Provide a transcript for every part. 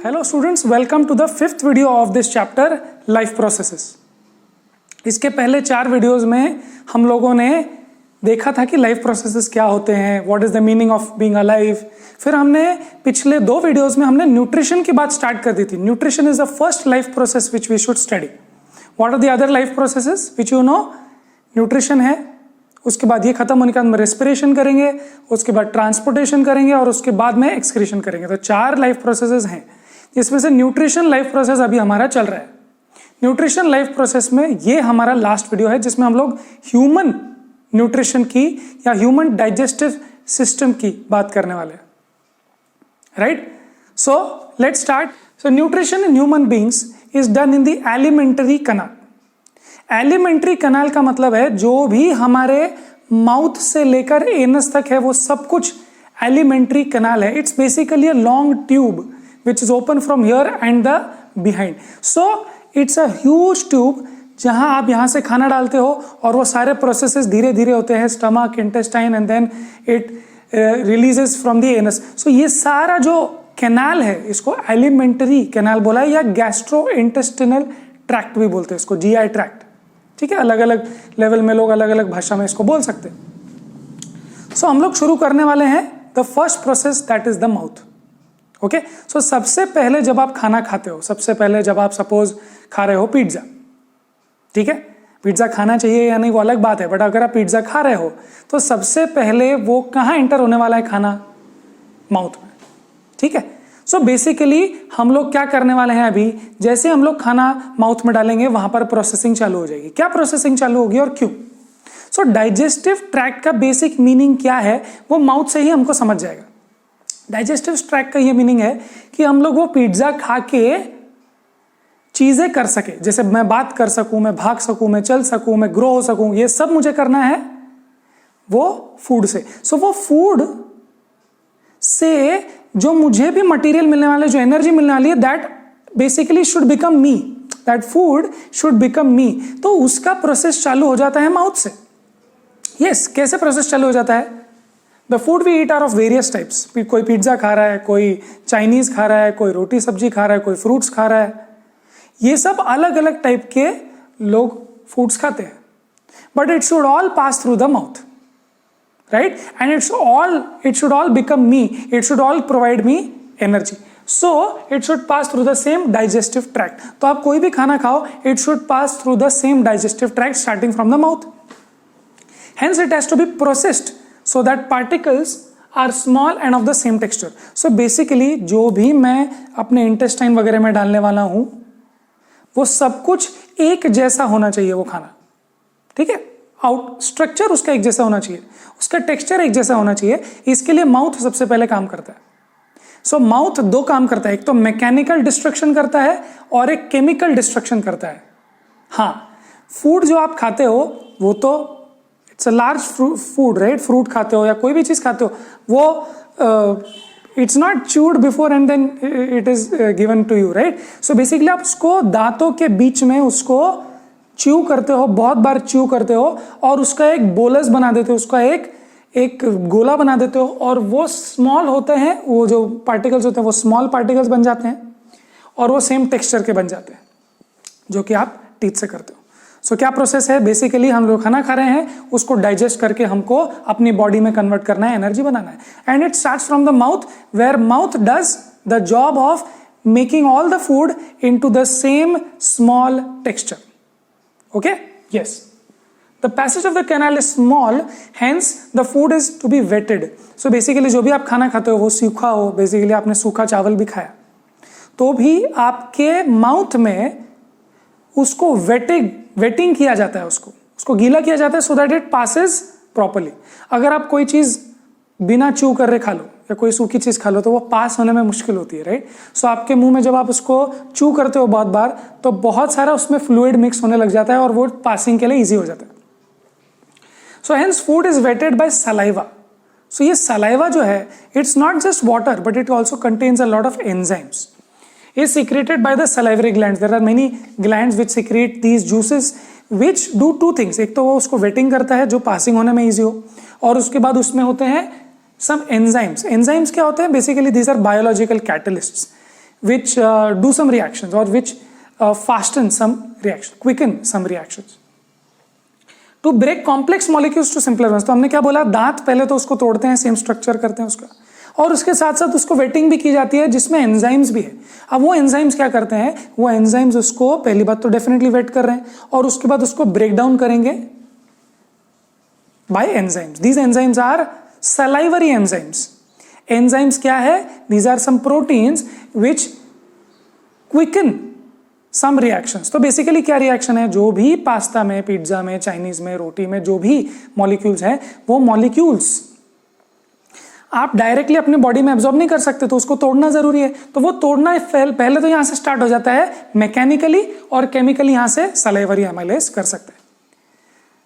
Hello students, welcome to the fifth video of this chapter life processes. इसके पहले 4 videos में हम लोगों ने देखा था कि लाइफ प्रोसेसेस क्या होते हैं, what is the meaning of being alive. फिर हमने पिछले 2 वीडियोस में हमने न्यूट्रिशन की बात स्टार्ट कर दी थी। Nutrition is the first life process which we should study. What are the other life processes which you know? Nutrition है, उसके बाद ये खत्म होने के बाद में रेस्पिरेशन करेंगे, उसके बाद ट्रांसपोर्टेशन करेंगे और उसके बाद में एक्सक्रीशन करेंगे। तो 4 लाइफ प्रोसेसेस हैं, इसमें से न्यूट्रिशन लाइफ प्रोसेस अभी हमारा चल रहा है। न्यूट्रिशन लाइफ प्रोसेस में ये हमारा लास्ट वीडियो है जिसमें हम लोग ह्यूमन न्यूट्रिशन की या ह्यूमन डाइजेस्टिव सिस्टम की बात करने वाले हैं, right? So let's start. So nutrition in human beings is done in the elementary kanal. Elementary कनाल का मतलब है जो भी हमारे माउथ से लेकर एनस तक है वो सब कुछ एलिमेंट्री कनाल है। It's basically a long tube which is open from here and the behind. So it's a huge tube जहां आप यहां से खाना डालते हो और वो सारे प्रोसेसेस धीरे धीरे होते हैं, stomach, intestine and then it releases from the anus. So ये सारा जो कैनाल है इसको एलिमेंट्री कैनाल बोला है या गैस्ट्रो इंटेस्टिनल ट्रैक्ट भी बोलते हैं इसको, जीआई ट्रैक्ट। ठीक है, अलग अलग लेवल में लोग अलग अलग भाषा में इसको बोल सकते हैं। सो हम लोग शुरू करने वाले हैं the first process that is the mouth. Okay, so सबसे पहले जब आप खाना खाते हो, सबसे पहले जब आप सपोज खा रहे हो पिज्जा, ठीक है, पिज्जा खाना चाहिए या नहीं वो अलग बात है, बट अगर आप पिज्जा खा रहे हो तो सबसे पहले वो कहाँ एंटर होने वाला है खाना? माउथ में। ठीक है, सो बेसिकली हम लोग क्या करने वाले हैं अभी, जैसे हम लोग खाना माउथ में डालेंगे वहां पर प्रोसेसिंग चालू हो जाएगी। क्या प्रोसेसिंग चालू होगी और क्यों? सो डाइजेस्टिव ट्रैक्ट का बेसिक मीनिंग क्या है वो माउथ से ही हमको समझ जाएगा। डाइजेस्टिव ट्रैक्ट का ये मीनिंग है कि हम लोग वो पिज्जा खा के चीजें कर सके, जैसे मैं बात कर सकूं, मैं भाग सकूं, मैं चल सकूं, मैं ग्रो हो सकूं, ये सब मुझे करना है वो फूड से। सो वो फूड से जो मुझे भी मटेरियल मिलने वाला है, जो एनर्जी मिलने वाली है, that basically should become me, that food should become me. तो उसका प्रोसेस चालू हो जाता है माउथ से। यस, कैसे प्रोसेस चालू हो जाता है? The food we eat are of various types. कोई पिज्जा खा रहा है, कोई चाइनीज खा रहा है, कोई रोटी सब्जी खा रहा है, कोई फ्रूट्स खा रहा है। ये सब अलग अलग टाइप के लोग फूड्स खाते हैं, but it should all pass through the mouth, right? And it should all become me, it should all provide me energy. So it should pass through the same digestive tract. तो आप कोई भी खाना खाओ, it should pass through the same digestive tract starting from the mouth. Hence it has to be processed so that particles are small and of the same texture. So basically जो भी मैं अपने इंटेस्टाइन वगैरह में डालने वाला हूं वो सब कुछ एक जैसा होना चाहिए वो खाना, ठीक है? आउट स्ट्रक्चर उसका एक जैसा होना चाहिए, उसका टेक्सचर एक जैसा होना चाहिए। इसके लिए माउथ सबसे पहले काम करता है। सो माउथ 2 काम करता है, एक तो मैकेनिकल डिस्ट्रक्शन करता है और एक केमिकल डिस्ट्रक्शन करता है। हाँ, फूड जो आप खाते हो वो तो it's a large food, right? Fruit खाते हो या कोई भी चीज खाते हो, वो it's not chewed before and then it is given to you, right? So basically आप उसको दांतों के बीच में उसको च्यू करते हो, बहुत बार च्यू करते हो और उसका एक बोलस बना देते हो, उसका एक गोला बना देते हो और वो स्मॉल होते हैं, वो जो पार्टिकल्स होते हैं वो स्मॉल पार्टिकल्स बन जाते हैं और वो सेम टेक्सचर के बन जाते हैं जो कि आप टीथ से करते हो। सो क्या प्रोसेस है? बेसिकली हम लोग खाना खा रहे हैं, उसको डाइजेस्ट करके हमको अपनी बॉडी में कन्वर्ट करना है, एनर्जी बनाना है। And it starts from the mouth, where mouth does the job of making all the food into the same small texture. Okay, yes, the passage of the canal is small, hence the food is to be wetted. So basically जो भी आप खाना खाते हो वो सूखा हो, basically आपने सूखा चावल भी खाया तो भी आपके माउथ में उसको वेटिंग किया जाता है, उसको गीला किया जाता है so that it passes properly. अगर आप कोई चीज बिना च्यू कर रहे खा लो या कोई सूखी चीज खा लो तो वो पास होने में मुश्किल होती है, राइट? सो आपके मुंह में जब आप उसको च्यू करते हो बहुत बार तो बहुत सारा उसमें फ्लूइड मिक्स होने लग जाता है और वो पासिंग के लिए इजी हो जाता है। So hence food is wetted by saliva. So ये सलाइवा जो है it's not just water but it also contains a lot of enzymes. is secreted by the salivary glands. There are many glands which secrete these juices which do 2 things. एक तो वो उसको waiting करता है जो passing होने में easy हो, और उसके बाद उसमें होते हैं some enzymes. Enzymes क्या होते हैं? Basically these are biological catalysts. which do some reactions or which fasten some reaction, quicken some reactions. To break complex molecules to simpler ones, तो हमने क्या बोला, दांत पहले तो उसको तोड़ते हैं, सेम स्ट्रक्चर करते हैं उसका, और उसके साथ साथ उसको वेटिंग भी की जाती है जिसमें एंजाइम्स भी है. अब वो एंजाइम्स क्या करते हैं, वो एंजाइम्स उसको पहली बात तो डेफिनेटली वेट कर रहे हैं और उसके बाद उसको ब्रेक डाउन करेंगे by enzymes. These enzymes are salivary enzymes. Enzymes क्या है, these are some proteins which quicken some reactions. तो बेसिकली क्या रिएक्शन है, जो भी पास्ता में, पिज्जा में, चाइनीज में, रोटी में जो भी मॉलिक्यूल्स हैं, वो मॉलिक्यूल्स आप डायरेक्टली अपने बॉडी में एब्जॉर्ब नहीं कर सकते, तो उसको तोड़ना जरूरी है. तो वो तोड़ना पहले तो यहां से स्टार्ट हो जाता है मैकेनिकली, और केमिकली यहां से सलाइवरी एमाइलेज कर सकते हैं.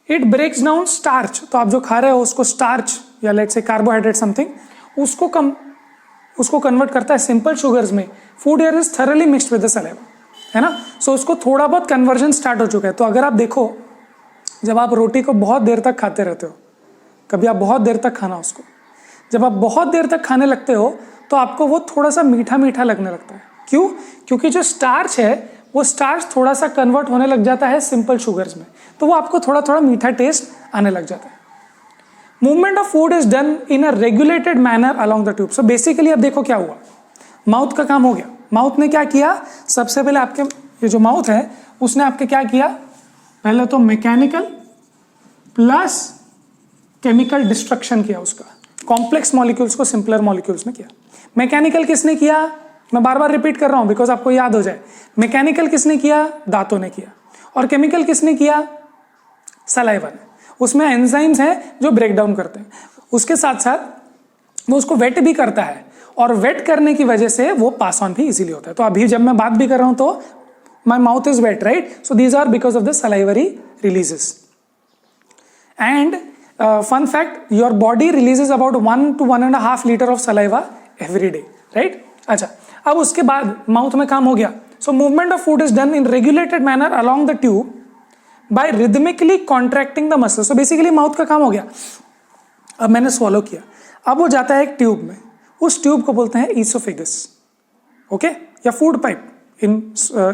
It breaks down starch. तो आप जो खा रहे हो उसको स्टार्च या लेट्स से कार्बोहाइड्रेट समथिंग, उसको कन्वर्ट करता है सिंपल शुगर्स में. Food here is thoroughly mixed with the saliva, है ना. सो उसको थोड़ा बहुत कन्वर्जन स्टार्ट हो चुका है. तो अगर आप देखो, जब आप रोटी को बहुत देर तक खाते रहते हो, कभी आप बहुत देर तक खाना उसको, जब आप बहुत देर तक खाने लगते हो तो आपको वो थोड़ा सा मीठा मीठा लगने लगता है. क्यों? क्योंकि जो स्टार्च है वो स्टार्च थोड़ा सा कन्वर्ट होने लग जाता है सिंपल शुगर्स में, तो वो आपको थोड़ा थोड़ा मीठा टेस्ट आने लग जाता है. Movement of food is done in a regulated manner along the tube. So basically अब देखो क्या हुआ, माउथ का काम हो गया. माउथ ने क्या किया, सबसे पहले आपके ये जो माउथ है उसने आपके क्या किया, पहले तो मैकेनिकल प्लस केमिकल डिस्ट्रक्शन किया उसका. कॉम्प्लेक्स मॉलिक्यूल्स को सिंपलर मॉलिक्यूल्स में किया. मैकेनिकल किसने किया, मैं बार बार रिपीट कर रहा हूं बिकॉज आपको याद हो जाए. मैकेनिकल किसने किया, दांतों ने किया. और केमिकल किसने किया, सलाइवा ने. उसमें एंजाइम्स हैं जो ब्रेक डाउन करते हैं. उसके साथ साथ वो उसको वेट भी करता है, और वेट करने की वजह से वो पास ऑन भी इजीली होता है. तो अभी जब मैं बात भी कर रहा हूं तो my mouth is wet, right. So these are because of the salivary releases. And fun fact, your body releases about 1 to 1.5 liter of saliva every day, right? अच्छा, अब उसके बाद माउथ में काम हो गया. So movement of food is done in regulated manner along the tube by rhythmically contracting the muscle. So basically mouth का काम हो गया. अब मैंने swallow किया, अब वो जाता है एक ट्यूब में. उस ट्यूब को बोलते हैं ईसोफेगस, ओके, या food pipe in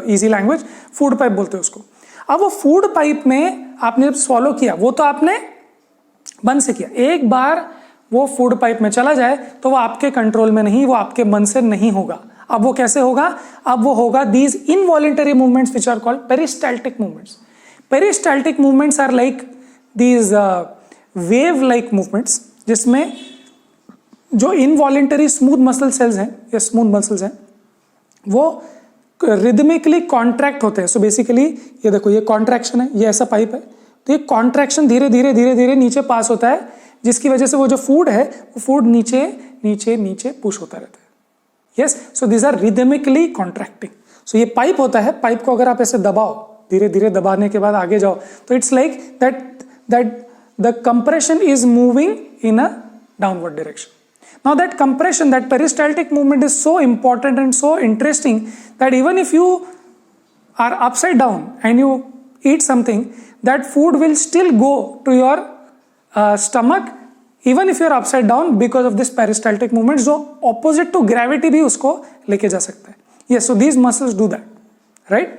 easy language, food pipe बोलते हैं उसको. अब वो फूड पाइप में आपने जब स्वॉलो किया, वो तो आपने मन से किया. एक बार वो फूड पाइप में चला जाए तो वो आपके कंट्रोल में नहीं, वो आपके मन से नहीं होगा. अब वो कैसे होगा, अब वो होगा these involuntary movements which are called peristaltic movements. Peristaltic movements are like these wave like movements, जिसमें जो इनवॉलेंटरी स्मूथ मसल सेल्स हैं या स्मूथ मसल्स हैं वो रिदमिकली कॉन्ट्रैक्ट होते हैं. सो बेसिकली ये देखो, ये कॉन्ट्रैक्शन है, ये ऐसा पाइप है, तो ये कॉन्ट्रैक्शन धीरे धीरे धीरे धीरे नीचे पास होता है, जिसकी वजह से वो जो फूड है वो फूड नीचे नीचे नीचे पुश होता रहता है. Yes, so these are rhythmically contracting. So ये पाइप होता है, पाइप को अगर आप ऐसे दबाओ, धीरे धीरे दबाने के बाद आगे जाओ, तो it's like that the compression is moving in a downward direction. Now that compression, that peristaltic movement is so important and so interesting that even if you are upside down and you eat something, that food will still go to your stomach even if you are upside down because of this peristaltic movement. So opposite to gravity भी उसको लेके जा सकता है. Yes, so these muscles do that, right?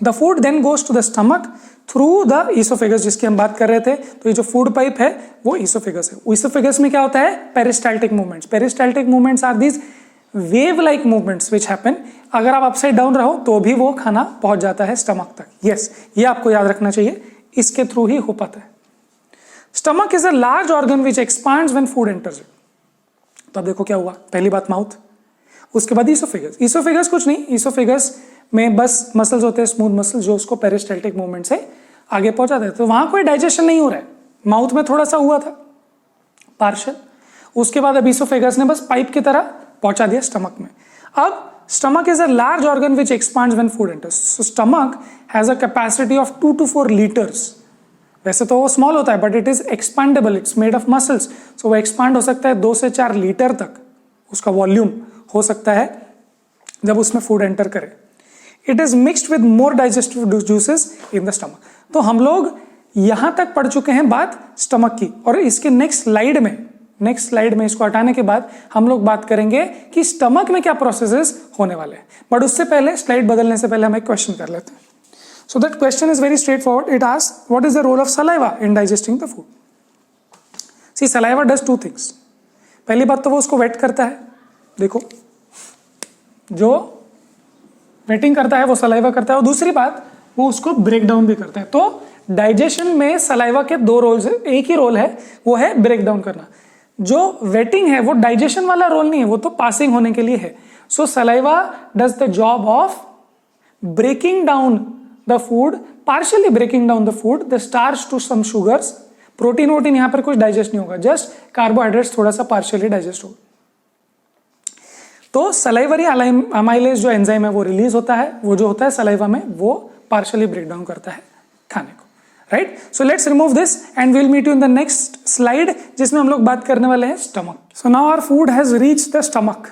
The food then goes to the stomach through the esophagus, जिसकी हम बात कर रहे थे. तो ये जो फूड पाइप है वो esophagus है. esophagus में क्या होता है, peristaltic movements. peristaltic movements are these wave like movements which happen. अगर आप upside down रहो तो भी वो खाना पहुंच जाता है स्टमक तक. yes, ये आपको याद रखना चाहिए, इसके थ्रू ही हो पाता है. stomach is a large organ which expands when food enters it. तो अब देखो क्या हुआ, पहली बात माउथ, उसके बाद esophagus. esophagus कुछ नहीं, esophagus में बस मसल्स होते हैं, स्मूथ मसल्स, जो उसको पेरिस्टाल्टिक मूवमेंट से आगे पहुंचाते हैं. तो वहां कोई डाइजेशन नहीं हो रहा है, माउथ में थोड़ा सा हुआ था पार्शियल. उसके बाद अब ईसोफेगस ने बस पाइप की तरह पहुंचा दिया स्टमक में. अब stomach is a large organ which expands when food enters. So stomach has a capacity of 2 to 4 litres. वैसे तो वो स्मॉल होता है but it is expandable, it's made of muscles. So वो एक्सपांड हो सकता है 2 से 4 लीटर तक, उसका वॉल्यूम हो सकता है जब उसमें फूड एंटर करे. It is mixed with more digestive juices in the stomach. तो हम लोग यहां तक पढ़ चुके हैं बात स्टमक की, और इसके नेक्स्ट स्लाइड में नेक्स्ट स्लाइड में इसको हटाने के बाद हम लोग बात करेंगे कि स्टमक में क्या प्रोसेसेस होने वाले हैं। बट उससे पहले, स्लाइड बदलने से पहले हम एक क्वेश्चन कर लेते हैं। So that question is very straightforward. It asks what is the role of saliva in digesting the food. See saliva does two things. पहली बात तो वो उसको वेट करता है, देखो जो वेटिंग करता है वो सलाइवा करता है, और दूसरी बात वो उसको ब्रेक डाउन भी करता है। तो डाइजेशन में सलाइवा के दो रोल्स है, एक ही रोल है, वो है ब्रेक डाउन करना। जो वेटिंग है वो डाइजेशन वाला रोल नहीं है, वो तो पासिंग होने के लिए है। So saliva does the job of breaking down the food, partially breaking down the food, the starch to some sugars. Protein वोटीन यहां पर कुछ डाइजेस्ट नहीं होगा, जस्ट कार्बोहाइड्रेट्स थोड़ा सा पार्शियली डाइजेस्ट होगा। तो सलाइवरी अमाइलेज जो एंजाइम है वो रिलीज होता है, वो जो होता है सलाइवा में वो पार्शियली ब्रेक डाउन करता है खाने को, right. So let's remove this and will meet you in the next slide, जिसमें हम लोग बात करने वाले हैं stomach. So now our food has reached the stomach.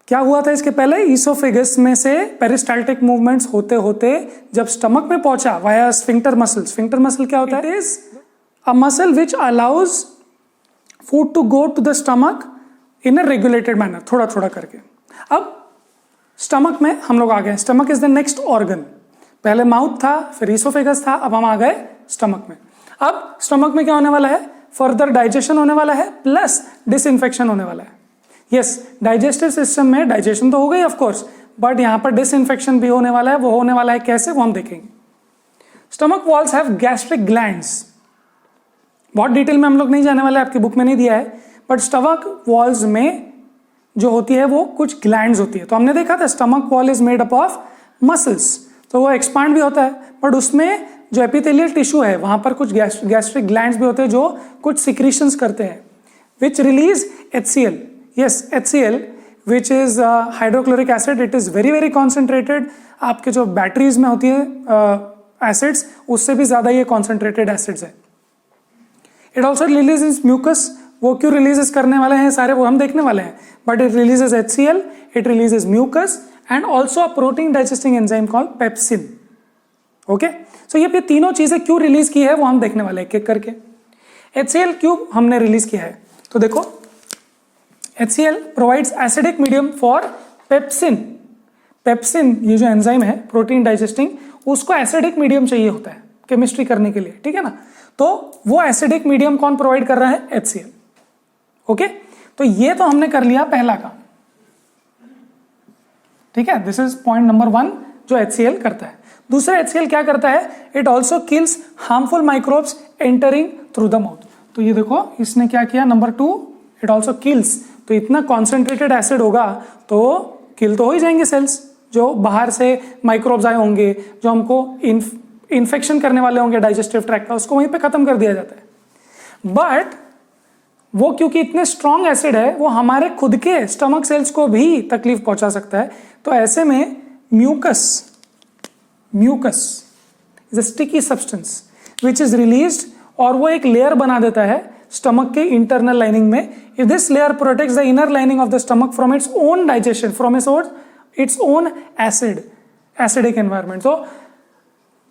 क्या हुआ था इसके पहले? ईसोफेगस में से पेरिस्टाल्टिक मूवमेंट्स होते होते जब स्टमक में पहुंचा via sphincter muscle. Sphincter muscle क्या होता है? It is a muscle which allows food to go to the stomach in a regulated manner, थोड़ा थोड़ा करके। अब स्टमक में हम लोग आ गए। Stomach is the next organ. पहले माउथ था, फिर ईसोफेगस था, अब हम आ गए स्टमक में। अब स्टमक में क्या होने वाला है? फर्दर डाइजेशन होने वाला है प्लस डिसइंफेक्शन होने वाला है। यस, डाइजेस्टिव सिस्टम में डाइजेशन तो हो गई ऑफ कोर्स, बट यहां पर डिसइंफेक्शन भी होने वाला है। वो होने वाला है कैसे, वो हम देखेंगे। Stomach walls have gastric glands. बहुत डिटेल में हम लोग नहीं जाने वाले, आपकी बुक में नहीं दिया है, बट स्टमक वॉल्स में जो होती है वो कुछ ग्लैंड्स होती है। तो हमने देखा था stomach wall is made up of muscles, तो वो एक्सपांड भी होता है, बट उसमें जो एपिथेलियल टिश्यू है वहां पर कुछ गैस्ट्रिक ग्लैंड्स भी होते हैं जो कुछ सिक्रीशंस करते हैं, विच release HCl। Yes, HCl which is hydrochloric acid. It is very very concentrated. आपके जो बैटरीज में होती है एसिड्स, उससे भी ज्यादा ये कॉन्सेंट्रेटेड एसिड्स है। It also releases mucus. वो क्यों रिलीजेस करने वाले हैं सारे, वो हम देखने वाले हैं, but it releases HCl, it releases mucus and also a protein digesting enzyme called pepsin. Okay, so ये तीनों चीजें क्यों रिलीज की है वो हम देखने वाले हैं एक एक करके। HCl क्यों हमने रिलीज किया है, तो देखो HCl provides acidic medium for pepsin. Pepsin ये जो एंजाइम है प्रोटीन डाइजेस्टिंग, उसको एसिडिक मीडियम चाहिए होता है केमिस्ट्री करने के लिए, ठीक है ना। तो वो एसिडिक मीडियम कौन प्रोवाइड कर रहा है? HCl। ओके, तो ये तो हमने कर लिया पहला काम, ठीक है। दिस इज पॉइंट नंबर 1 जो HCl करता है। दूसरा HCl क्या करता है? It also kills harmful microbes entering through the mouth. तो ये देखो इसने क्या किया, नंबर 2 इट ऑल्सो किल्स। तो इतना कॉन्सेंट्रेटेड एसिड होगा तो किल तो हो ही जाएंगे सेल्स, जो बाहर से माइक्रोब्स आए होंगे, जो हमको इन्फेक्शन करने वाले होंगे डाइजेस्टिव ट्रैक्ट का, उसको वहीं पे खत्म कर दिया जाता है। बट वो क्योंकि इतने स्ट्रॉन्ग एसिड है, वो हमारे खुद के स्टमक सेल्स को भी तकलीफ पहुंचा सकता है। तो ऐसे में mucus is a sticky substance which is released, और वो एक लेयर बना देता है स्टमक के इंटरनल लाइनिंग में। This layer protects the inner lining of the stomach from its own digestion, from its own acidic environment. तो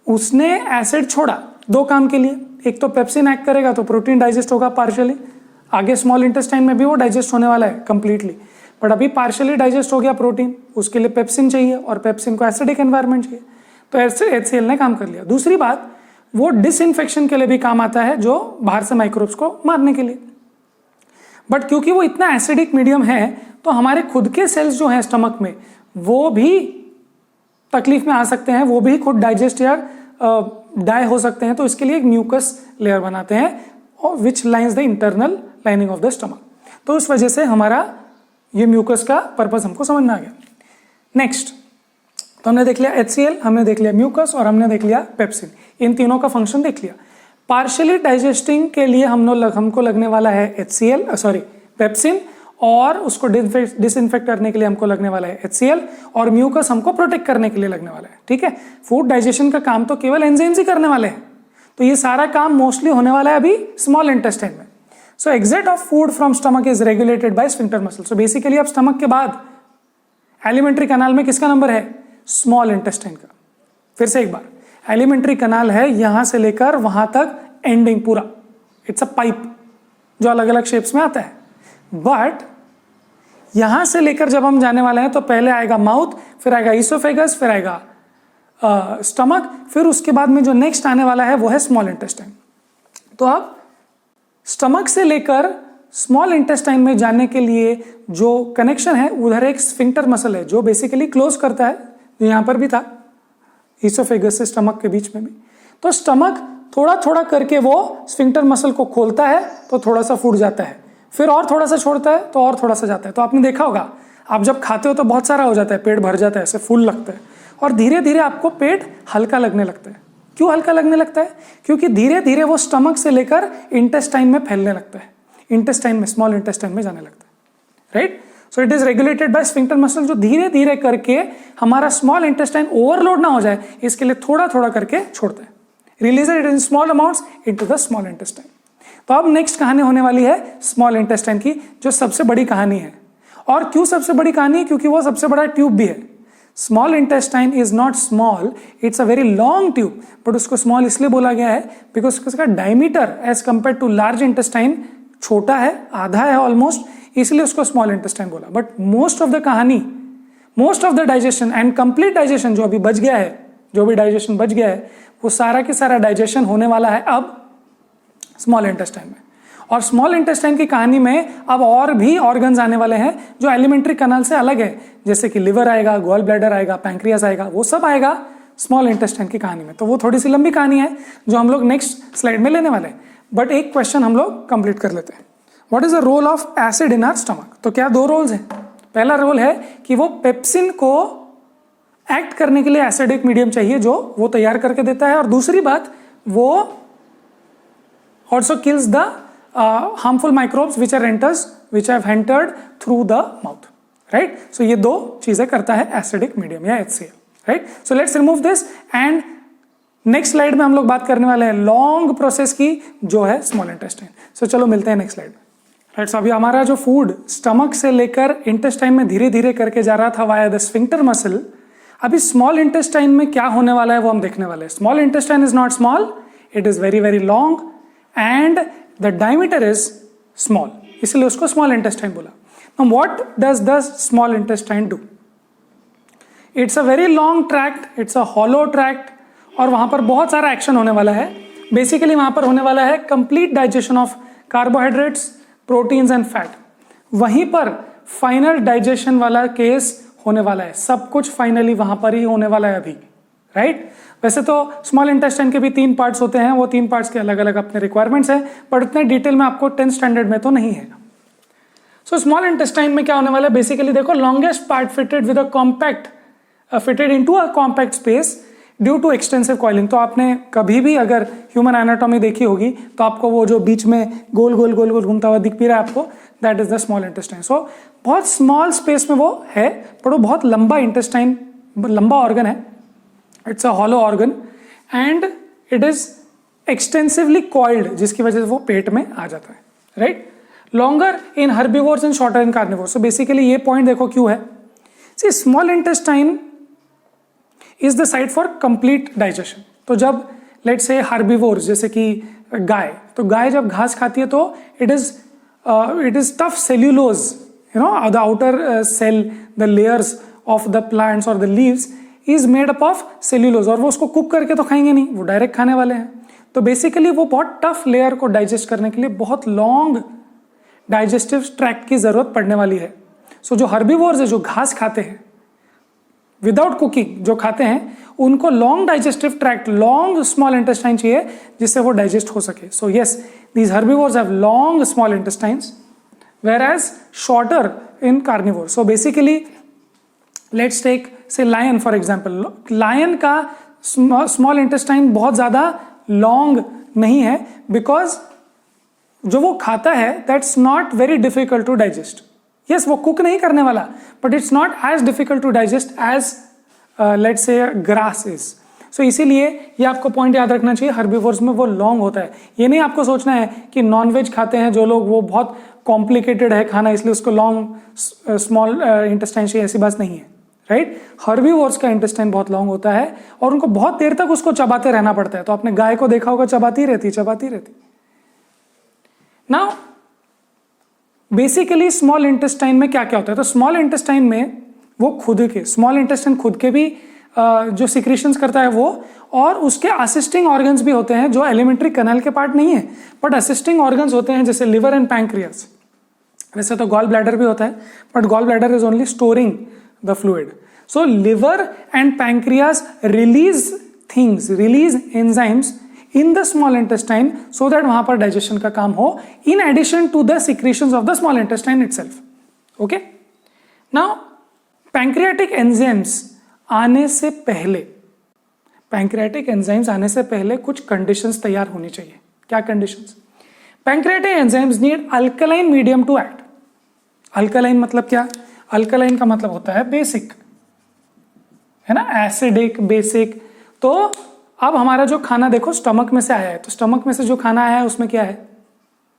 उसने एसिड छोड़ा दो काम के लिए, एक तो पेप्सिन एक्ट करेगा तो प्रोटीन डाइजेस्ट होगा पार्शियली, आगे स्मॉल इंटेस्टाइन में भी वो डाइजेस्ट होने वाला है कंप्लीटली, बट अभी पार्शियली डाइजेस्ट हो गया प्रोटीन, उसके लिए पेप्सिन चाहिए और पेप्सिन को एसिडिक एनवायरमेंट चाहिए, तो HCl ने काम कर लिया। दूसरी बात, वो डिसइंफेक्शन के लिए भी काम आता है, जो बाहर से माइक्रोब्स को मारने के लिए। बट क्योंकि वो इतना एसिडिक मीडियम है तो हमारे खुद के सेल्स जो हैं स्टमक में वो भी तकलीफ में आ सकते हैं, वो भी खुद डाइजेस्ट या डाई हो सकते हैं। तो इसके लिए एक म्यूकस लेयर बनाते हैं which lines the internal lining of the stomach. तो उस वजह से हमारा ये म्यूकस का पर्पस हमको समझ में आ गया। नेक्स्ट, तो हमने देख लिया HCl, हमने देख लिया म्यूकस और हमने देख लिया पेप्सिन। इन तीनों का फंक्शन देख लिया। पार्शियली डाइजेस्टिंग के लिए हमको लगने वाला है पेप्सिन, और उसको डिसइंफेक्ट करने के लिए हमको लगने वाला है HCl, और म्यूकस हमको प्रोटेक्ट करने के लिए लगने वाला है, ठीक है। फूड डाइजेशन का काम तो केवल एंजाइम्स ही करने वाले हैं, तो ये सारा काम मोस्टली होने वाला है अभी स्मॉल इंटेस्टाइन में। So exit of food from stomach is regulated by sphincter muscle. So basically अब स्टमक के बाद एलिमेंट्री कैनाल में किसका नंबर है? स्मॉल इंटेस्टाइन का। फिर से एक बार, एलिमेंट्री कैनाल है यहां से लेकर वहां तक एंडिंग पूरा, इट्स अ पाइप, जो अलग अलग शेप्स में आता है। बट यहां से लेकर जब हम जाने वाले हैं तो पहले आएगा माउथ, फिर आएगा ईसोफेगस, फिर आएगा स्टमक, फिर उसके बाद में जो नेक्स्ट आने वाला है वो है स्मॉल इंटेस्टाइन। तो अब स्टमक से लेकर स्मॉल इंटेस्टाइन में जाने के लिए जो कनेक्शन है उधर एक स्फिंक्टर मसल है जो बेसिकली क्लोज करता है, जो यहां पर भी था ईसोफेगस से स्टमक के बीच में भी। तो स्टमक थोड़ा थोड़ा करके वो स्फिंक्टर मसल को खोलता है तो थोड़ा सा फूट जाता है, फिर और थोड़ा सा छोड़ता है तो और थोड़ा सा जाता है। तो आपने देखा होगा आप जब खाते हो तो बहुत सारा हो जाता है, पेट भर जाता है, ऐसे फूल लगता है, और धीरे धीरे आपको पेट हल्का लगने लगता है। क्यों हल्का लगने लगता है? क्योंकि धीरे धीरे वो स्टमक से लेकर इंटेस्टाइन में फैलने लगता है, इंटेस्टाइन में, स्मॉल इंटेस्टाइन में जाने लगता है, right. So it is regulated by sphincter muscle, जो धीरे धीरे करके हमारा स्मॉल इंटेस्टाइन ओवरलोड ना हो जाए इसके लिए थोड़ा थोड़ा करके छोड़ता है, release it in small amounts into the small intestine. तो अब नेक्स्ट कहानी होने वाली है स्मॉल इंटेस्टाइन की, जो सबसे बड़ी कहानी है। और क्यों सबसे बड़ी कहानी है? क्योंकि वो सबसे बड़ा ट्यूब भी है। Small intestine is not small, it's a very long tube, but उसको स्मॉल इसलिए बोला गया है बिकॉज उसका diameter as compare to large intestine छोटा है, आधा है ऑलमोस्ट, इसलिए उसको स्मॉल इंटेस्टाइन बोला। बट मोस्ट ऑफ द कहानी, most of the digestion and complete digestion जो अभी बच गया है, जो भी डाइजेशन बच गया है, वो सारा के सारा डाइजेशन होने वाला है अब स्मॉल इंटेस्टाइन में। और स्मॉल इंटेस्टाइन की कहानी में अब और भी ऑर्गन्स आने वाले हैं जो एलिमेंट्री कैनाल से अलग है, जैसे कि लिवर आएगा, गॉल ब्लैडर आएगा, पैंक्रियास आएगा, वो सब आएगा स्मॉल इंटेस्टाइन की कहानी में। तो वो थोड़ी सी लंबी कहानी है जो हम लोग नेक्स्ट स्लाइड में लेने वाले हैं। बट एक क्वेश्चन हम लोग कंप्लीट कर लेते हैं। What is the role of acid in our stomach? तो क्या दो रोल्स हैं। पहला रोल है कि वो पेप्सिन को एक्ट करने के लिए एसिडिक मीडियम चाहिए जो वो तैयार करके देता है, और दूसरी बात वो also kills the harmful microbes which have entered through the mouth, right. So ये दो चीजें करता है एसिडिक मीडियम या HCl, right. So let's remove this and next slide में हम लोग बात करने वाले हैं लॉन्ग प्रोसेस की जो है स्मॉल इंटेस्टाइन। सो चलो मिलते हैं नेक्स्ट स्लाइड में, राइट। सो अभी हमारा जो फूड स्टमक से लेकर इंटेस्टाइन में धीरे धीरे करके जा रहा था वाया द स्फिंक्टर मसल, अभी स्मॉल इंटेस्टाइन में क्या होने वाला है वो हम देखने वाले हैं। Small intestine is not small, it is very very long and the diameter is small, इसलिए उसको स्मॉल इंटेस्टाइन बोला। Now what does the small intestine do? It's a very long tract, it's a hollow tract, और वहां पर बहुत सारा action होने वाला है। बेसिकली वहां पर होने वाला है complete digestion of carbohydrates, proteins and fat. वहीं पर फाइनल डाइजेशन वाला केस होने वाला है, सब कुछ फाइनली वहां पर ही होने वाला है अभी, राइट। वैसे तो स्मॉल इंटेस्टाइन के भी 3 पार्ट्स होते हैं, वो 3 पार्ट्स के अलग अलग अपने रिक्वायरमेंट्स हैं, पर इतने डिटेल में आपको 10th स्टैंडर्ड में तो नहीं है। सो स्मॉल इंटेस्टाइन में क्या होने वाला है? बेसिकली देखो, longest part fitted with a compact, fitted into a compact space due to extensive coiling. तो आपने कभी भी अगर ह्यूमन एनाटॉमी देखी होगी तो आपको वो जो बीच में गोल गोल गोल गोल घूमता हुआ दिख भी रहा है आपको, that is the small intestine. So बहुत स्मॉल स्पेस में वो है, पर वो बहुत लंबा इंटेस्टाइन, लंबा ऑर्गन है। It's a hollow organ and it is extensively coiled, जिसकी वजह से वो पेट में आ जाता है, right. Longer in herbivores and shorter in carnivores. So basically ये पॉइंट देखो क्यों है। See small intestine is the site for complete digestion. तो जब लेट्स से हर्बीवोर्स जैसे कि गाय, तो गाय जब घास खाती है तो it is tough cellulose, you know, the outer cell, the layers of the plants और the leaves is made up of cellulose, और वो उसको कुक करके तो खाएंगे नहीं, वो डायरेक्ट खाने वाले हैं। तो बेसिकली वो बहुत टफ लेयर को डाइजेस्ट करने के लिए बहुत लॉन्ग डाइजेस्टिव ट्रैक्ट की जरूरत पड़ने वाली है। सो जो हर्बीवोर्स है, जो घास खाते हैं विदाउट कुकिंग जो खाते हैं, उनको long digestive tract, long small intestine चाहिए जिससे वो डाइजेस्ट हो सके। So yes, these herbivores have long small intestines whereas shorter in carnivores. So basically let's take say lion for example. Lion का small intestine बहुत ज़्यादा long नहीं है because जो वो खाता है that's not very difficult to digest. Yes, वो cook नहीं करने वाला, but it's not as difficult to digest as let's say grass is. So इसीलिए ये आपको पॉइंट याद रखना चाहिए, हर्बीवोर्स में वो लॉन्ग होता है। ये नहीं आपको सोचना है कि नॉनवेज खाते हैं जो लोग वो बहुत कॉम्प्लिकेटेड है खाना इसलिए उसको लॉन्ग स्मॉल इंटेस्टाइन चाहिए, ऐसी बात नहीं है, राइट। हर्बीवोर्स का इंटेस्टाइन बहुत लॉन्ग होता है और उनको बहुत देर तक उसको चबाते रहना पड़ता है। तो आपने गाय को देखा होगा, चबाती रहती। नाउ बेसिकली स्मॉल इंटेस्टाइन में क्या क्या होता है, तो स्मॉल इंटेस्टाइन में वो खुद के स्मॉल इंटेस्टाइन खुद के भी जो सिक्रीशंस करता है वो, और उसके असिस्टिंग ऑर्गन्स भी होते हैं जो एलिमेंट्री कैनाल के पार्ट नहीं है बट असिस्टिंग ऑर्गन्स होते हैं, जैसे लिवर एंड पैंक्रियास। वैसे तो गॉल ब्लैडर भी होता है but gall bladder is only storing the fluid. So liver and pancreas release enzymes in the small intestine so that वहां पर डाइजेशन का काम हो, in addition to the secretions of the small intestine itself. Okay, now pancreatic enzymes आने से पहले कुछ conditions तैयार होनी चाहिए। क्या conditions? Pancreatic enzymes need alkaline medium to act. Alkaline मतलब क्या? अल्कलाइन का मतलब होता है बेसिक, है ना, एसिडिक, बेसिक। तो अब हमारा जो खाना देखो स्टमक में से आया है, तो स्टमक में से जो खाना आया है उसमें क्या है?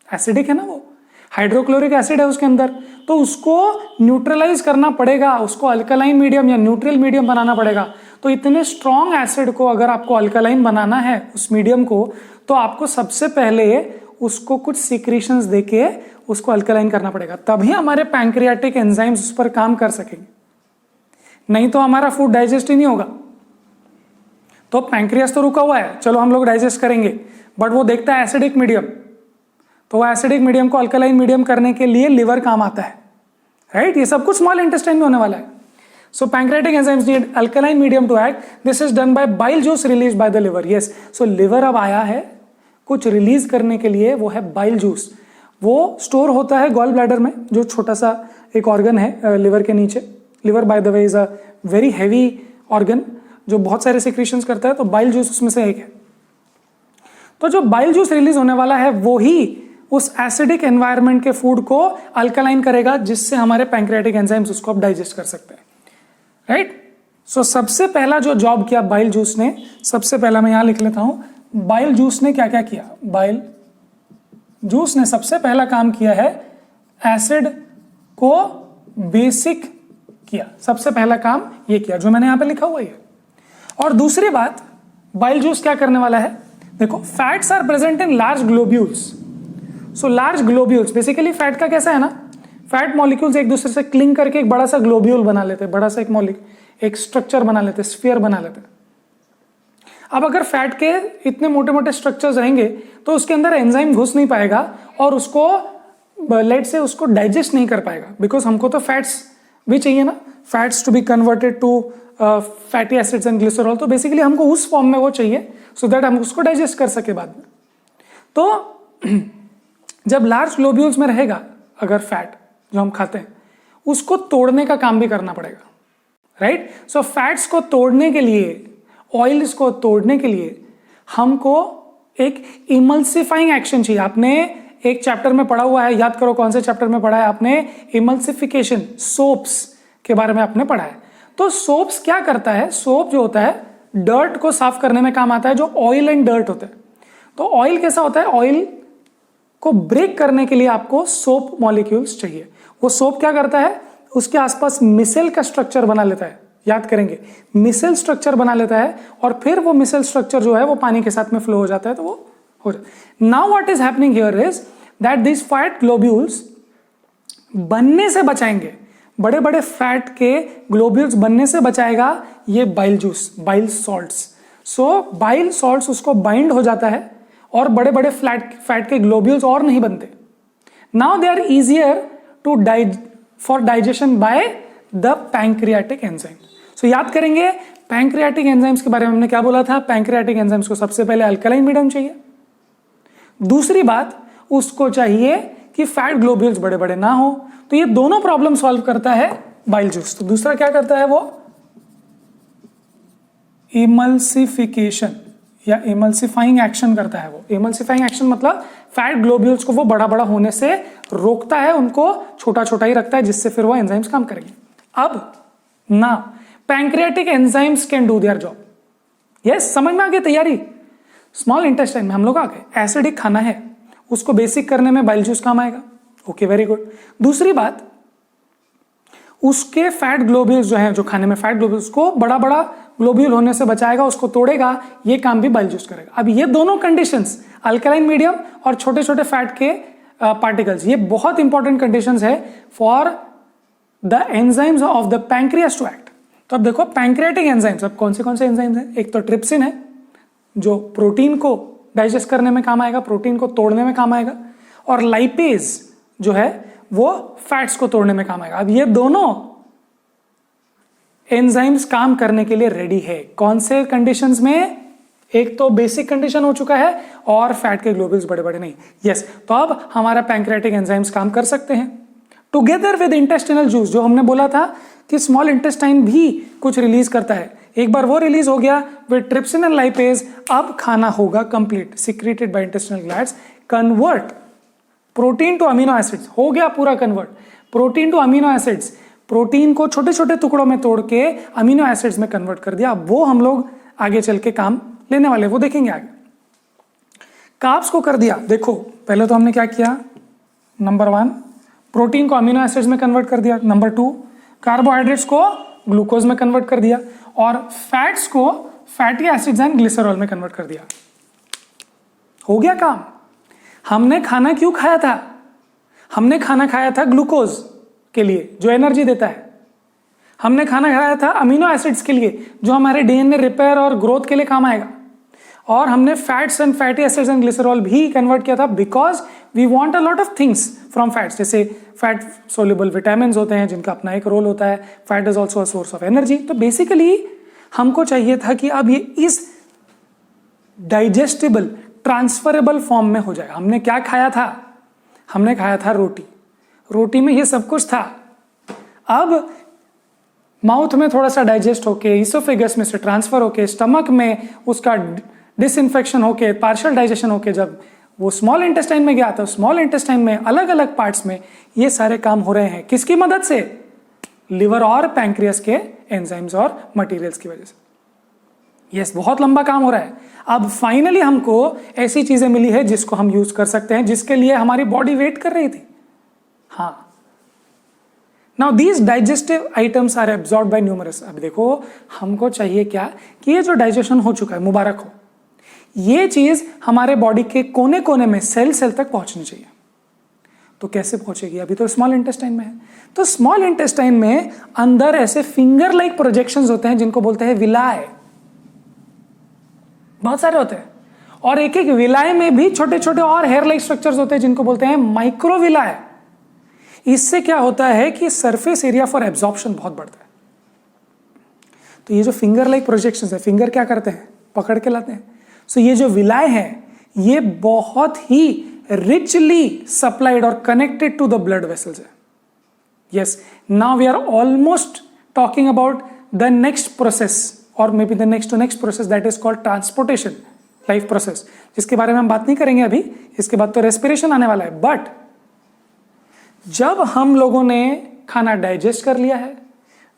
एसिडिक है ना, वो हाइड्रोक्लोरिक एसिड है उसके अंदर, तो उसको न्यूट्रलाइज करना पड़ेगा, उसको अल्कलाइन मीडियम या न्यूट्रल मीडियम बनाना पड़ेगा। तो इतने स्ट्रॉन्ग एसिड को अगर आपको अल्कलाइन बनाना है उस मीडियम को, तो आपको सबसे पहले उसको कुछ सिक्रीशंस देके उसको अल्कलाइन करना पड़ेगा, तभी हमारे पैंक्रियाटिक एंजाइम्स उस पर काम कर सकेंगे, नहीं तो हमारा फूड डाइजेस्ट ही नहीं होगा। तो पैंक्रियास तो रुका हुआ है, चलो हम लोग डाइजेस्ट करेंगे, बट वो देखता है एसिडिक मीडियम, तो वो एसिडिक मीडियम को अल्कलाइन मीडियम करने के लिए लिवर काम आता है, राइट? ये सब कुछ स्मॉल इंटेस्टाइन में होने वाला है। So pancreatic enzymes need alkaline medium to act, this is done by bile juice release by the liver. Yes, so liver अब आया है कुछ रिलीज करने के लिए, वो है बाइल जूस। वो स्टोर होता है गॉल ब्लैडर में, जो छोटा सा एक ऑर्गन है लिवर के नीचे। Liver by the way is a very heavy organ जो बहुत सारे सिक्रीशंस करता है, तो बाइल जूस उसमें से एक है। तो जो बाइल जूस रिलीज होने वाला है वो ही उस एसिडिक एनवायरनमेंट के फूड को अल्कलाइन करेगा, जिससे हमारे पैंक्रियाटिक एंजाइम्स उसको अब डाइजेस्ट कर सकते हैं, राइट? सो सबसे पहला जो जॉब किया बाइल जूस ने, सबसे पहला मैं यहां लिख लेता हूं, बाइल जूस ने क्या क्या किया? बाइल जूस ने सबसे पहला काम किया है एसिड को बेसिक किया, सबसे पहला काम ये किया जो मैंने यहां पे लिखा हुआ है। और दूसरी बात, बाइल जूस क्या करने वाला है? देखो, fats are present in large globules. So large globules, basically fat का कैसा है ना, फैट मॉलिक्यूल्स एक दूसरे से क्लिंग करके एक बड़ा सा ग्लोब्यूल बना लेते हैं, बड़ा सा एक स्ट्रक्चर बना लेते हैं, स्फीयर बना लेते हैं। अब अगर फैट के इतने मोटे मोटे स्ट्रक्चर्स रहेंगे तो उसके अंदर एंजाइम घुस नहीं पाएगा और उसको लेट से उसको डाइजेस्ट नहीं कर पाएगा, बिकॉज हमको तो फैट्स भी चाहिए ना, fats to be converted to fatty acids and glycerol. तो बेसिकली हमको उस फॉर्म में वो चाहिए सो दैट हम उसको डाइजेस्ट कर सके बाद में। तो जब लार्ज ग्लोब्यूल्स में रहेगा अगर फैट जो हम खाते हैं, उसको तोड़ने का काम भी करना पड़ेगा, राइट? सो फैट्स को तोड़ने के लिए, ऑयल्स को तोड़ने के लिए हमको एक इमल्सिफाइंग एक्शन चाहिए। आपने एक चैप्टर में पढ़ा हुआ है, याद करो कौन से चैप्टर में पढ़ा है आपने? इमल्सिफिकेशन, सोप्स के बारे में आपने पढ़ा है। तो सोप्स क्या करता है? सोप जो होता है डर्ट को साफ करने में काम आता है, जो ऑयल एंड डर्ट होते हैं। तो ऑयल कैसा होता है? ऑयल को ब्रेक करने के लिए आपको सोप मॉलिक्यूल्स चाहिए। वो सोप क्या करता है? उसके आसपास मिसेल का स्ट्रक्चर बना लेता है, याद करेंगे, मिसेल स्ट्रक्चर बना लेता है, और फिर वो मिसेल स्ट्रक्चर जो है वो पानी के साथ में फ्लो हो जाता है, तो वो हो जाता है। Now what is happening here is that this fat globules बनने से बचाएंगे, बड़े बड़े फैट के ग्लोब्यूल्स बनने से बचाएगा ये बाइल जूस, बाइल सॉल्ट्स। सो बाइल सॉल्ट्स उसको बाइंड हो जाता है और बड़े बड़े फैट के ग्लोब्यूल्स और नहीं बनते। Now they are easier to for digestion by the pancreatic enzyme. So याद करेंगे पैंक्रियाटिक एंजाइम्स के बारे में हमने क्या बोला था? पैंक्रियाटिक एंजाइम्स को सबसे पहले अल्कलाइन मीडियम चाहिए। दूसरी बात, उसको चाहिए कि फैट ग्लोब्यूल्स बड़े बड़े ना हो। तो ये दोनों प्रॉब्लम सॉल्व करता है बाइल जूस। तो दूसरा क्या करता है? वो इमल्सिफिकेशन या इमल्सिफाइंग एक्शन करता है। वो इमल्सिफाइंग एक्शन मतलब फैट ग्लोब्यूल्स को वो बड़ा बड़ा होने से रोकता है, उनको छोटा छोटा ही रखता है, जिससे फिर वो एंजाइम्स काम करेंगे। अब ना pancreatic enzymes can do their job. Yes, समझ में आ गई तैयारी? स्मॉल इंटेस्टाइन में हम लोग आ गए, एसिडिक खाना है, उसको बेसिक करने में बाइल जूस काम आएगा। Okay, very good. दूसरी बात, उसके फैट ग्लोब्यूल्स जो है, जो खाने में फैट ग्लोब्यूल्स को बड़ा बड़ा ग्लोब्यूल होने से बचाएगा, उसको तोड़ेगा, ये काम भी बाइल जूस करेगा। अब ये दोनों कंडीशंस, अल्कलाइन मीडियम और छोटे छोटे फैट के पार्टिकल्स। ये बहुत इंपॉर्टेंट कंडीशंस है for the enzymes of the pancreas to act. तो अब देखो पैंक्रियाटिक एंजाइम्स, अब कौन से एंजाइम्स हैं? एक तो ट्रिप्सिन है जो प्रोटीन को डाइजेस्ट करने में काम आएगा, प्रोटीन को तोड़ने में काम आएगा, और लाइपेज जो है वो फैट्स को तोड़ने में काम आएगा। अब ये दोनों एंजाइम्स काम करने के लिए रेडी है। कौन से कंडीशंस में? एक तो बेसिक कंडीशन हो चुका है और फैट के ग्लोब्यूल्स बड़े बड़े नहीं। यस, तो अब हमारा पैंक्रियाटिक एंजाइम्स काम कर सकते हैं टुगेदर विद इंटेस्टिनल जूस। जो हमने बोला था कि स्मॉल इंटेस्टाइन भी कुछ रिलीज करता है, एक बार वो रिलीज हो गया विद ट्रिप्सिन एंड लाइपेज, अब खाना होगा complete, secreted by intestinal glands, convert protein to amino acids, हो गया पूरा convert protein to amino acids, protein को छोटे छोटे टुकड़ों में तोड़ के अमीनो एसिड्स में कन्वर्ट कर दिया। अब वो हम लोग आगे चल के काम लेने वाले, वो देखेंगे आगे। कार्ब्स को कर दिया, देखो पहले तो हमने क्या किया, नंबर 1 प्रोटीन को अमीनो एसिड्स में कन्वर्ट कर दिया, नंबर 2 कार्बोहाइड्रेट्स को ग्लूकोज में कन्वर्ट कर दिया, और फैट्स को फैटी एसिड्स एंड ग्लिसरॉल में कन्वर्ट कर दिया। हो गया काम। हमने खाना क्यों खाया था? हमने खाना खाया था ग्लूकोज के लिए जो एनर्जी देता है, हमने खाना खाया था अमीनो एसिड्स के लिए जो हमारे डीएनए रिपेयर और ग्रोथ के लिए काम आएगा, और हमने fats and fatty acids and glycerol भी कन्वर्ट किया था because we want a lot of things from fats. जैसे फैट सोल्यूबल विटामिन होते हैं जिनका अपना एक रोल होता है, fat is also a source of energy. तो बेसिकली हमको चाहिए था कि अब ये इस डाइजेस्टेबल ट्रांसफरेबल फॉर्म में हो जाए। हमने क्या खाया था? हमने खाया था रोटी, रोटी में ये सब कुछ था। अब माउथ में थोड़ा सा डाइजेस्ट होके इसोफेगस में से ट्रांसफर होके स्टमक में उसका डिसइंफेक्शन होके पार्शियल डाइजेशन होके जब वो स्मॉल इंटेस्टाइन में गया था, स्मॉल इंटेस्टाइन में अलग अलग पार्ट्स में ये सारे काम हो रहे हैं। किसकी मदद से? लिवर और पैंक्रियास के एंजाइम्स और मटेरियल्स की वजह से। यस, बहुत लंबा काम हो रहा है। अब फाइनली हमको ऐसी चीजें मिली है जिसको हम यूज कर सकते हैं, जिसके लिए हमारी बॉडी वेट कर रही थी। हाँ, now these digestive items are absorbed by numerous. अब देखो हमको चाहिए क्या कि ये जो डाइजेशन हो चुका है, मुबारक हो, ये चीज हमारे बॉडी के कोने कोने में सेल तक पहुंचनी चाहिए। तो कैसे पहुंचेगी? अभी तो स्मॉल इंटेस्टाइन में है। तो स्मॉल इंटेस्टाइन में अंदर ऐसे फिंगर लाइक प्रोजेक्शंस होते हैं जिनको बोलते हैं विलाय, बहुत सारे होते हैं, और एक एक विलाय में भी छोटे छोटे और हेयर लाइक स्ट्रक्चर्स होते हैं जिनको बोलते हैं माइक्रोविलाय। इससे क्या होता है कि सरफेस एरिया फॉर एब्जॉर्प्शन बहुत बढ़ता है। तो ये जो फिंगर लाइक प्रोजेक्शंस है, फिंगर क्या करते हैं? पकड़ के लाते हैं। सो ये जो विलाय है ये बहुत ही रिचली सप्लाइड और connected to the blood vessels है। Yes, now we are almost talking about the next process और maybe the next to next process that is called transportation life process, जिसके बारे में हम बात नहीं करेंगे अभी। इसके बाद तो रेस्पिरेशन आने वाला है। बट जब हम लोगों ने खाना डाइजेस्ट कर लिया है,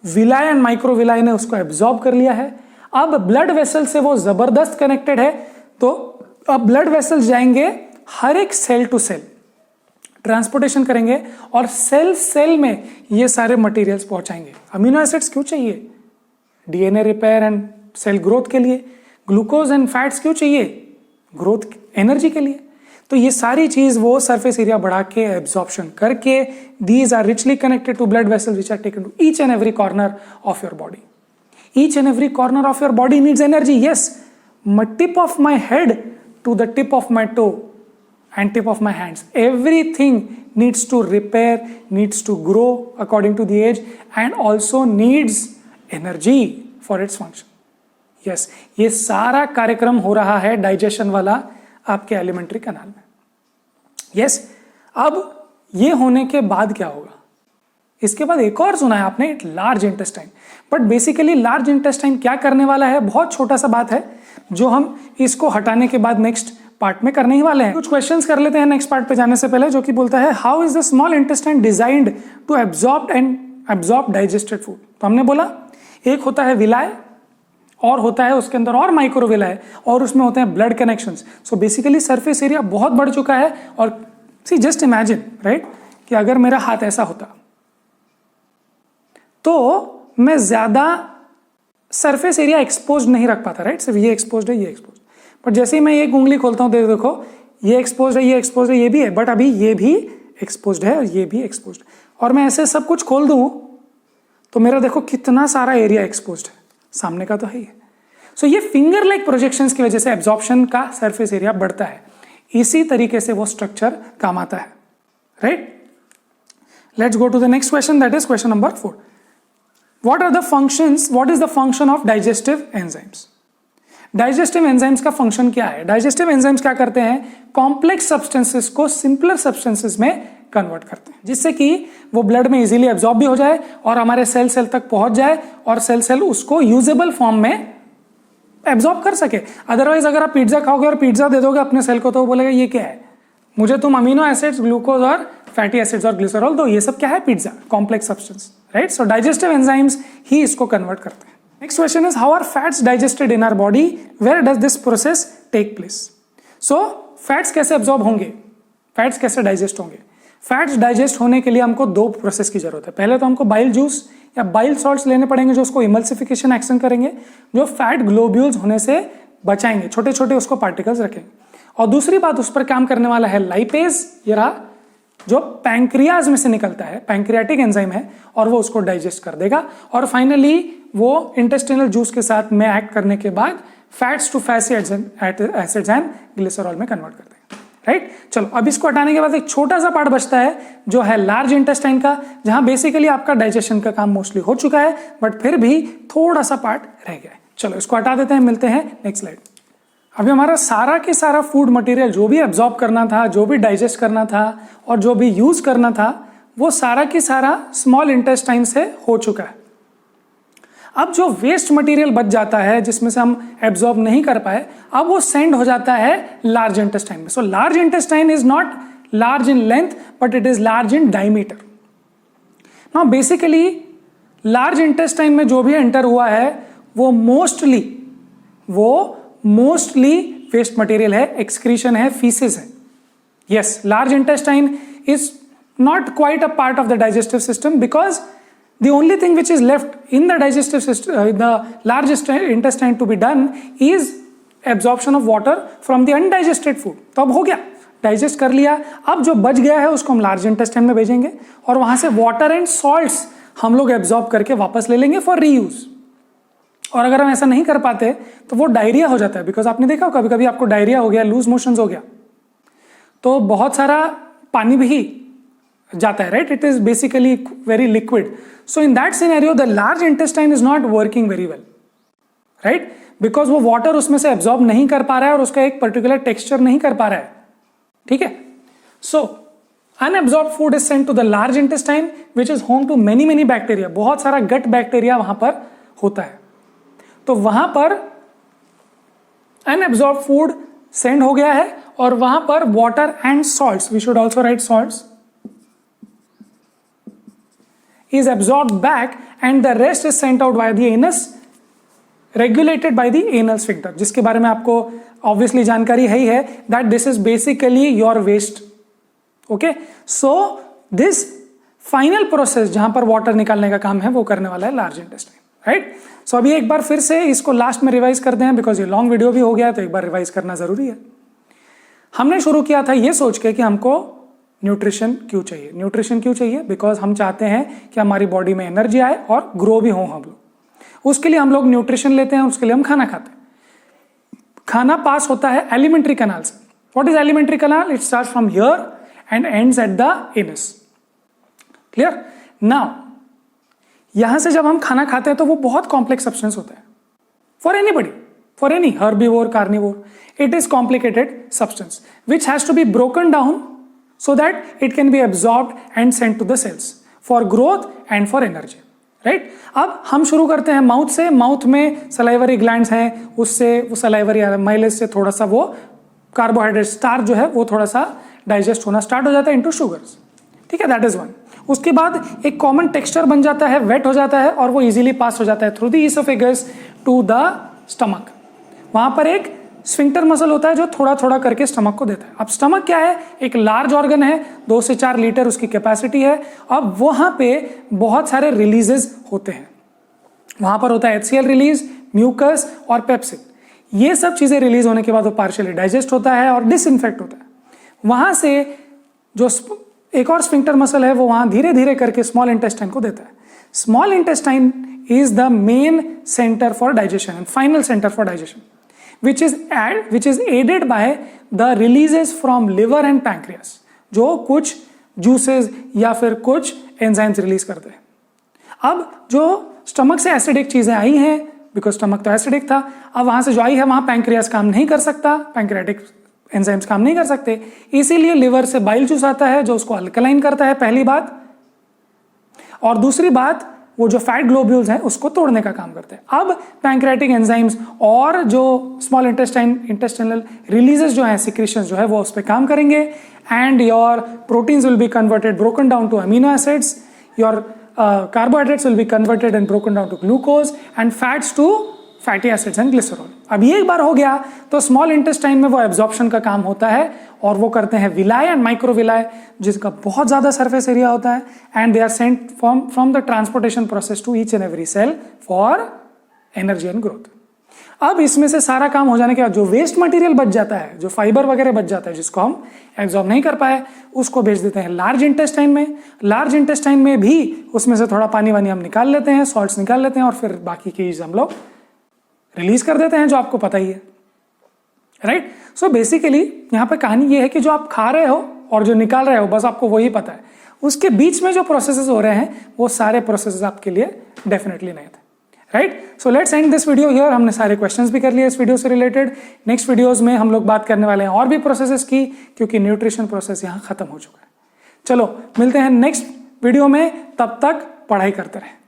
विलाय एंड माइक्रोविलाय ने उसको एब्जॉर्ब कर लिया है, अब ब्लड वेसल से वो जबरदस्त कनेक्टेड है, तो अब ब्लड वेसल्स जाएंगे हर एक सेल टू सेल, ट्रांसपोर्टेशन करेंगे और सेल में ये सारे मटेरियल्स पहुंचाएंगे। अमीनो एसिड्स क्यों चाहिए? DNA repair and cell growth के लिए। ग्लूकोज एंड फैट्स क्यों चाहिए? ग्रोथ एनर्जी के लिए। तो ये सारी चीज वो सरफेस एरिया बढ़ा के एब्जॉर्प्शन करके, these are richly connected to blood vessels which are taken to each and every corner of your body. Each and every corner of your body needs energy. Yes, tip of my head to the tip of my toe and tip of my hands. Everything needs to repair, needs to grow according to the age, and also needs energy for its function. Yes, ये सारा कार्यक्रम हो रहा है digestion वाला आपके alimentary canal में। Yes, अब ये होने के बाद क्या होगा? इसके बाद एक और सुना है आपने, large intestine. But basically large intestine क्या करने वाला है, बहुत छोटा सा बात है जो हम इसको हटाने के बाद नेक्स्ट पार्ट में करने ही वाले हैं। कुछ क्वेश्चंस कर लेते हैं नेक्स्ट पार्ट पे जाने से पहले, जो कि बोलता है how is the small intestine designed to absorb digested food. तो हमने बोला एक होता है विलाय और होता है उसके अंदर और माइक्रोविलाय, और उसमें होते हैं blood connections. So basically surface area बहुत बढ़ चुका है। और सी जस्ट इमेजिन राइट कि अगर मेरा हाथ ऐसा होता तो मैं ज्यादा सरफेस एरिया एक्सपोज नहीं रख पाता, राइट? सिर्फ ये एक्सपोज है, ये एक्सपोज। पर जैसे ही मैं एक उंगली खोलता हूं, देखो ये एक्सपोज है, ये एक्सपोज है, ये भी है, बट अभी ये भी एक्सपोज है और ये भी एक्सपोज है, और मैं ऐसे सब कुछ खोल दूं तो मेरा देखो कितना सारा एरिया एक्सपोज है, सामने का तो है ही है। सो ये फिंगर लाइक प्रोजेक्शंस की वजह से एब्जॉर्प्शन का सरफेस एरिया बढ़ता है, इसी तरीके से वो स्ट्रक्चर काम आता है, right. Let's go to the next question, that is question number 4. What are the functions? What is the function of digestive enzymes? Digestive enzymes का फंक्शन क्या है? डाइजेस्टिव एंजाइम्स क्या करते हैं? कॉम्प्लेक्स सब्सटेंसेस को सिंपलर सब्सटेंसेस में convert करते हैं, जिससे कि वो ब्लड में इजीली एब्जॉर्ब भी हो जाए और हमारे सेल सेल तक पहुंच जाए और सेल सेल उसको यूजेबल फॉर्म में एब्जॉर्ब कर सके। अदरवाइज अगर आप पिज्जा खाओगे और पिज्जा दे दोगे अपने सेल को तो वो बोलेगा ये क्या है, मुझे तुम अमीनो एसिड्स, ग्लूकोज और फैटी एसिड्स और ग्लिसरॉल दो, ये सब क्या है? Pizza, complex substance, right. So digestive enzymes ही इसको कन्वर्ट करते हैं। Next question is how are fats digested in our body, where does this process take place? So fats कैसे एब्जॉर्ब होंगे, फैट्स कैसे डाइजेस्ट होंगे? फैट्स डाइजेस्ट होने के लिए हमको दो प्रोसेस की जरूरत है। पहले तो हमको बाइल जूस या बाइल सॉल्ट्स लेने पड़ेंगे जो उसको इमल्सिफिकेशन एक्शन करेंगे, जो फैट ग्लोब्यूल्स होने से बचाएंगे, छोटे छोटे उसको पार्टिकल्स रखेंगे। और दूसरी बात उस पर काम करने वाला है लाइपेज, ये रहा, जो पैंक्रियाज में से निकलता है, पैंक्रियाटिक एंजाइम है, और वो उसको डाइजेस्ट कर देगा। और फाइनली वो इंटेस्टिनल जूस के साथ में एक्ट करने के बाद fats to fatty acids and glycerol में कन्वर्ट कर देगा, राइट। चलो अब इसको हटाने के बाद एक छोटा सा पार्ट बचता है जो है लार्ज इंटेस्टाइन का, जहां बेसिकली आपका डाइजेशन का काम मोस्टली हो चुका है, बट फिर भी थोड़ा सा पार्ट रह गया है। चलो इसको हटा देते हैं, मिलते हैं नेक्स्ट स्लाइड। अभी हमारा सारा के सारा फूड मटेरियल जो भी एब्जॉर्ब करना था, जो भी डाइजेस्ट करना था और जो भी यूज करना था, वो सारा की सारा स्मॉल इंटेस्टाइन से हो चुका है। अब जो वेस्ट मटेरियल बच जाता है जिसमें से हम एब्जॉर्ब नहीं कर पाए, अब वो सेंड हो जाता है लार्ज इंटेस्टाइन में। So large intestine is not large in length but it is large in diameter. Now basically large intestine में जो भी एंटर हुआ है वो मोस्टली वेस्ट मटेरियल है, एक्सक्रीशन है, फीसेस है। Yes, large intestine is not quite a part of the digestive system because the only thing which is left in the digestive system, the large intestine to be done is absorption of water from the undigested food. तो अब हो गया, digest कर लिया, अब जो बच गया है उसको हम लार्ज इंटेस्टाइन में भेजेंगे और वहां से वाटर एंड सॉल्ट्स हम लोग एब्जॉर्ब करके वापस ले लेंगे फॉर रीयूज। और अगर हम ऐसा नहीं कर पाते तो वो डायरिया हो जाता है, बिकॉज आपने देखा कभी कभी आपको डायरिया हो गया, लूज मोशंस हो गया, तो बहुत सारा पानी भी जाता है, right. It is basically very liquid. So in that scenario the large intestine is not working very well, right, because वो वाटर उसमें से एब्जॉर्ब नहीं कर पा रहा है और उसका एक पर्टिकुलर टेक्सचर नहीं कर पा रहा है, ठीक है। So unabsorb food is sent to the large intestine which is home to many bacteria. बहुत सारा गट बैक्टीरिया वहां पर होता है, तो वहां पर अनएब्जॉर्ब फूड सेंड हो गया है और वहां पर water and salts, we should also write salts, is absorbed back and the rest is sent out via the anus, regulated by the anal sphincter, जिसके बारे में आपको obviously जानकारी है ही है, that this is basically your waste, okay। so this final process जहां पर water निकालने का काम है वो करने वाला है large intestine, right। so अभी एक बार फिर से इसको लास्ट में रिवाइज करते हैं बिकॉज ये लॉन्ग वीडियो भी हो गया है, तो एक बार रिवाइज करना जरूरी है। हमने शुरू किया था ये सोच के कि हमको न्यूट्रिशन क्यों चाहिए, न्यूट्रिशन क्यों चाहिए, बिकॉज हम चाहते हैं कि हमारी बॉडी में एनर्जी आए और ग्रो भी हो हम लोग। उसके लिए हम लोग न्यूट्रिशन लेते हैं, उसके लिए हम खाना खाते हैं। खाना पास होता है एलिमेंट्री कैनाल से। What is alimentary canal? It starts from here and ends at the anus, clear. Now यहां से जब हम खाना खाते हैं तो वो बहुत कॉम्प्लेक्स सब्सटेंस होता है for anybody, for any herbivore, carnivore, it is complicated substance which has to be broken down so that it can be absorbed and sent to the cells for growth and for energy, right। अब हम शुरू करते हैं mouth से। Mouth में salivary glands हैं, उससे वो सलाइवरी माइलेज से थोड़ा सा वो कार्बोहाइड्रेट स्टार्च जो है वो थोड़ा सा डाइजेस्ट होना स्टार्ट हो जाता है इनटू शुगर्स, ठीक है, दैट इज वन। उसके बाद एक कॉमन टेक्सचर बन जाता है, वेट हो जाता है और वो इजीली पास हो जाता है through the oesophagus to the stomach. वहां पर एक स्फिंक्टर मसल होता है जो थोड़ा थोड़ा करके स्टमक को देता है। अब स्टमक क्या है? एक लार्ज ऑर्गन है, 2 से 4 लीटर उसकी कैपेसिटी है। अब वहां पे बहुत सारे रिलीजेस होते हैं, वहां पर होता है HCl रिलीज, म्यूकस और पेप्सिन। ये सब चीजें रिलीज होने के बाद वो पार्शियली डाइजेस्ट होता है और डिसइंफेक्ट होता है। वहां से जो एक और स्फिंक्टर मसल है वो वहां धीरे धीरे करके स्मॉल इंटेस्टाइन को देता है. Small intestine is the main centre for digestion and final centre for digestion, which is aided by the releases from liver and pancreas, जो कुछ juices या फिर कुछ enzymes रिलीज करते हैं. अब जो स्टमक से एसिडिक चीजें आई हैं, बिकॉज स्टमक तो एसिडिक था, अब वहां से जो आई है वहां पैंक्रियास काम नहीं कर सकता, पैंक्रियाटिक एंजाइम्स काम नहीं कर सकते, इसीलिए लिवर से बाइल जूस आता है जो उसको अल्कलाइन करता है, पहली बात. और दूसरी बात, वो जो फैट ग्लोब्यूल्स हैं उसको तोड़ने का काम करते हैं. अब पैंक्रियाटिक एंजाइम्स और जो स्मॉल इंटेस्टाइनल रिलीजेस जो है, सिक्रीशंस जो है, वो उस पर काम करेंगे and your proteins will be converted, broken down to amino acids, your carbohydrates will be converted and broken down to glucose and fats to fatty acids and glycerol. अब ये एक बार हो गया तो स्मॉल इंटेस्टाइन में वो एब्जॉर्प्शन का काम होता है और वो करते हैं विलाय एंड माइक्रोविलाय, जिसका बहुत ज्यादा सरफेस एरिया होता है, and they are sent from the transportation process to each and every cell for energy and growth. अब इसमें से सारा काम हो जाने के बाद जो वेस्ट मटेरियल बच जाता है, जो फाइबर वगैरह बच जाता है जिसको हम एब्जॉर्ब नहीं कर पाए, उसको भेज देते हैं लार्ज इंटेस्टाइन में. लार्ज इंटेस्टाइन में भी उसमें से थोड़ा पानी वानी हम निकाल लेते हैं, सॉल्ट्स निकाल लेते हैं और फिर बाकी की चीज हम लोग रिलीज कर देते हैं, जो आपको पता ही है, राइट. सो बेसिकली यहाँ पे कहानी ये है कि जो आप खा रहे हो और जो निकाल रहे हो बस आपको वही पता है, उसके बीच में जो प्रोसेसेस हो रहे हैं वो सारे प्रोसेसेस आपके लिए डेफिनेटली नए थे, right. So let's end this video here. हमने सारे क्वेश्चंस भी कर लिए इस वीडियो से रिलेटेड. नेक्स्ट वीडियोस में हम लोग बात करने वाले हैं और भी प्रोसेसेस की, क्योंकि न्यूट्रिशन प्रोसेस यहाँ खत्म हो चुका है. चलो मिलते हैं नेक्स्ट वीडियो में, तब तक पढ़ाई करते रहें.